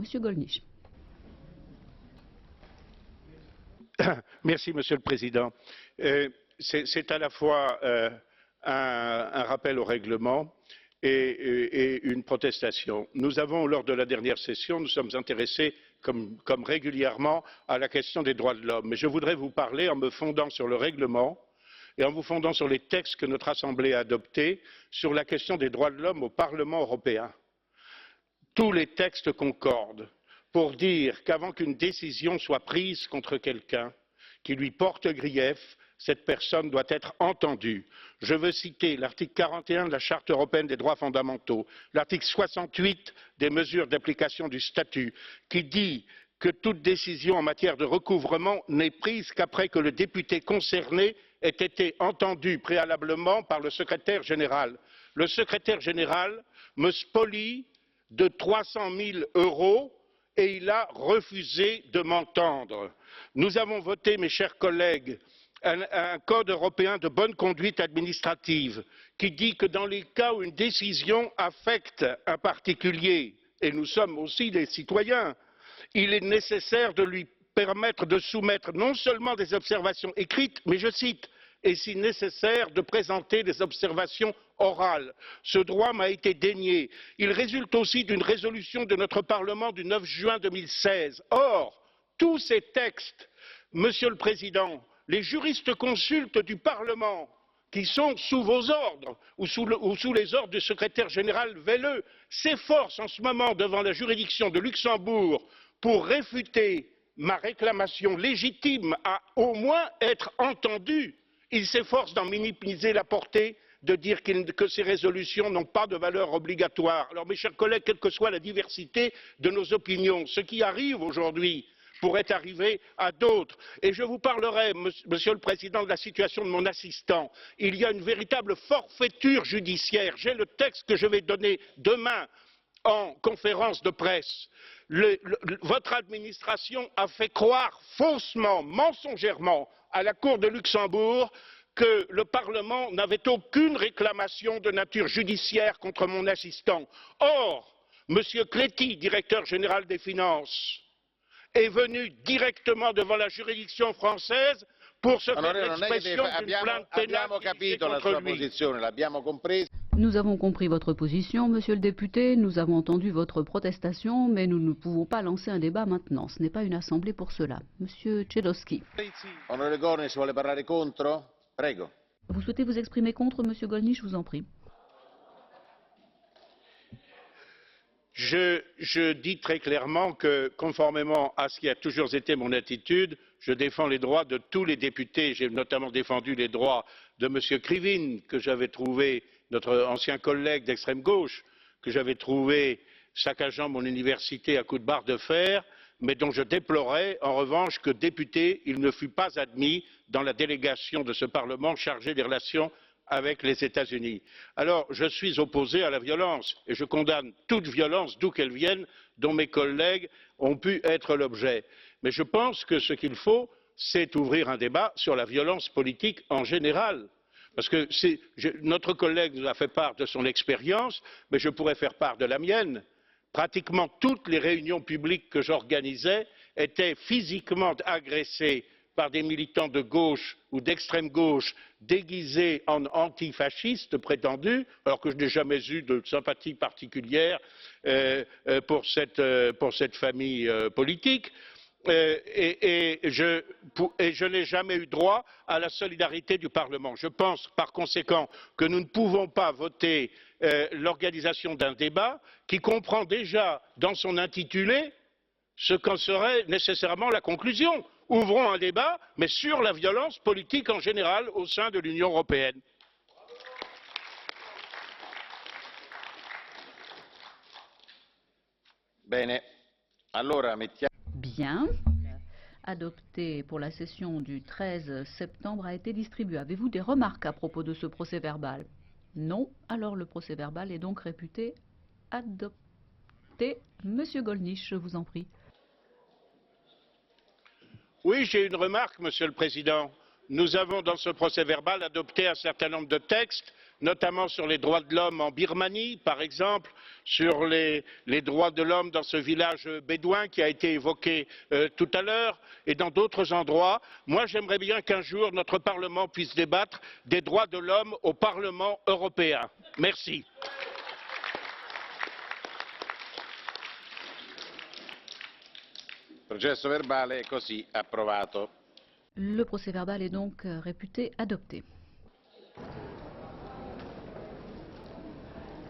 Monsieur Gollnisch. Merci, Monsieur le Président. C'est à la fois un rappel au règlement et une protestation. Nous avons, lors de la dernière session, nous sommes intéressés, comme régulièrement, à la question des droits de l'homme. Mais je voudrais vous parler, en me fondant sur le règlement et en vous fondant sur les textes que notre Assemblée a adoptés, sur la question des droits de l'homme au Parlement européen. Tous les textes concordent pour dire qu'avant qu'une décision soit prise contre quelqu'un qui lui porte grief, cette personne doit être entendue. Je veux citer l'article 41 de la Charte européenne des droits fondamentaux, l'article 68 des mesures d'application du statut, qui dit que toute décision en matière de recouvrement n'est prise qu'après que le député concerné ait été entendu préalablement par le secrétaire général. Le secrétaire général me spolie de 300 000 € et il a refusé de m'entendre. Nous avons voté, mes chers collègues, un code européen de bonne conduite administrative qui dit que dans les cas où une décision affecte un particulier, et nous sommes aussi des citoyens, il est nécessaire de lui permettre de soumettre non seulement des observations écrites, mais je cite, et si nécessaire de présenter des observations orales. Ce droit m'a été dénié. Il résulte aussi d'une résolution de notre Parlement du 9 juin 2016. Or, tous ces textes, Monsieur le Président, les juristes consultes du Parlement, qui sont sous vos ordres ou sous les ordres du secrétaire général Welle, s'efforcent en ce moment devant la juridiction de Luxembourg pour réfuter ma réclamation légitime à au moins être entendue. Ils s'efforcent d'en minimiser la portée, de dire que ces résolutions n'ont pas de valeur obligatoire. Alors, mes chers collègues, quelle que soit la diversité de nos opinions, ce qui arrive aujourd'hui pourrait arriver à d'autres. Et je vous parlerai, Monsieur le Président, de la situation de mon assistant. Il y a une véritable forfaiture judiciaire. J'ai le texte que je vais donner demain en conférence de presse. Votre administration a fait croire faussement, mensongèrement, à la Cour de Luxembourg que le Parlement n'avait aucune réclamation de nature judiciaire contre mon assistant. Or, M. Cléty, directeur général des finances, est venu directement devant la juridiction française pour se faire l'expression d'une plainte pénale contre lui. Nous avons compris votre position, Monsieur le député, nous avons entendu votre protestation, mais nous ne pouvons pas lancer un débat maintenant. Ce n'est pas une assemblée pour cela. Monsieur Tchaikovsky. Vous souhaitez vous exprimer contre, Monsieur Gollnisch, je vous en prie. Je dis très clairement que, conformément à ce qui a toujours été mon attitude, je défends les droits de tous les députés. J'ai notamment défendu les droits de M. Krivine, que j'avais trouvé, notre ancien collègue d'extrême gauche, que j'avais trouvé saccageant mon université à coups de barre de fer, mais dont je déplorais en revanche que député, il ne fut pas admis dans la délégation de ce Parlement chargée des relations avec les États-Unis. Alors, je suis opposé à la violence et je condamne toute violence, d'où qu'elle vienne, dont mes collègues ont pu être l'objet. Mais je pense que ce qu'il faut, c'est ouvrir un débat sur la violence politique en général. Parce que notre collègue nous a fait part de son expérience, mais je pourrais faire part de la mienne. Pratiquement toutes les réunions publiques que j'organisais étaient physiquement agressées par des militants de gauche ou d'extrême gauche déguisés en antifascistes prétendus, alors que je n'ai jamais eu de sympathie particulière pour cette famille politique. Et je n'ai jamais eu droit à la solidarité du Parlement. Je pense par conséquent que nous ne pouvons pas voter l'organisation d'un débat qui comprend déjà dans son intitulé ce qu'en serait nécessairement la conclusion. Ouvrons un débat, mais sur la violence politique en général au sein de l'Union européenne. Bien. Adopté pour la session du 13 septembre a été distribué. Avez-vous des remarques à propos de ce procès-verbal? Non. Alors le procès-verbal est donc réputé adopté. Monsieur Gollnisch, je vous en prie. Oui, j'ai une remarque, Monsieur le Président. nous avons dans ce procès-verbal adopté un certain nombre de textes, notamment sur les droits de l'homme en Birmanie, par exemple, sur les droits de l'homme dans ce village bédouin qui a été évoqué tout à l'heure, et dans d'autres endroits. Moi, j'aimerais bien qu'un jour notre Parlement puisse débattre des droits de l'homme au Parlement européen. Merci. Il processo verbale è così approvato. Le procès-verbal est donc réputé adopté.